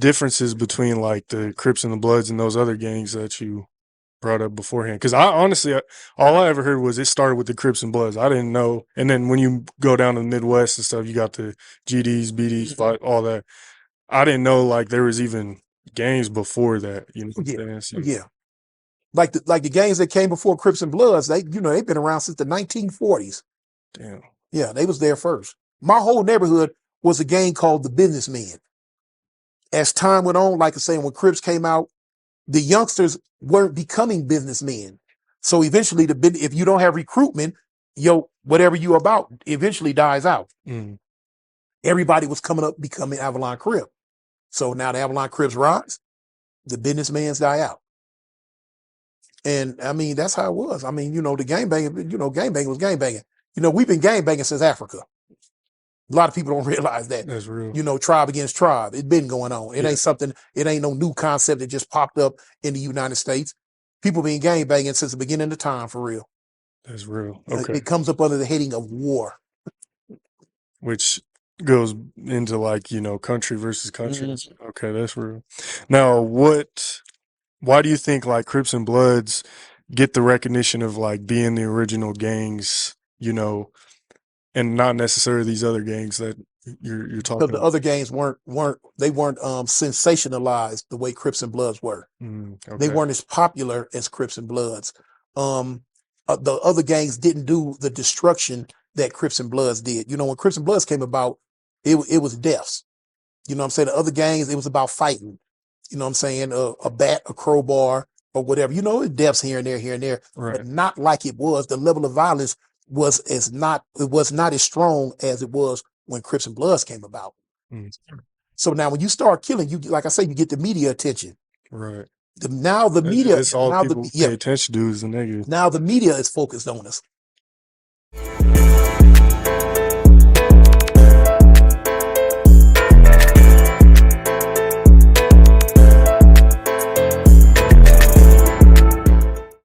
differences between like the Crips and the Bloods and those other gangs that you brought up beforehand? Because I honestly, all I ever heard was it started with the Crips and Bloods. I didn't know. And then when you go down to the Midwest and stuff, you got the GDs, BDs, all that. I didn't know like there was even gangs before that. You know what I'm saying? So, Yeah. Like the gangs that came before Crips and Bloods, they've been around since the 1940s. damn. Yeah, they was there first. My whole neighborhood was a gang called the Businessmen. As time went on, like I say, when Crips came out, the youngsters weren't becoming businessmen. So eventually, if you don't have recruitment, whatever you about eventually dies out. Everybody was coming up becoming Avalon Crip. So now the Avalon Crips rise, the businessmen die out. And I mean, that's how it was. I mean, the gangbanging, gangbanging was gangbanging. We've been gangbanging since Africa. A lot of people don't realize that. That's real. Tribe against tribe. It's been going on. It ain't no new concept that just popped up in the United States. People been gangbanging since the beginning of time, for real. That's real. Okay. It comes up under the heading of war. Which goes into like, country versus country. Okay, that's real. Now, why do you think like Crips and Bloods get the recognition of like being the original gangs, and not necessarily these other gangs that you're talking about? Because the other gangs weren't sensationalized the way Crips and Bloods were. Okay. They weren't as popular as Crips and Bloods. The other gangs didn't do the destruction that Crips and Bloods did. When Crips and Bloods came about, it was deaths. You know what I'm saying? The other gangs, it was about fighting. You know what I'm saying? A bat, a crowbar, or whatever. Deaths here and there, right. But not like it was. The level of violence was not as strong as it was when Crips and Bloods came about. So now when you start killing, you, like I say, you get the media attention. Right. Now the media, it's all people pay attention to is the negative. Now the media is focused on us.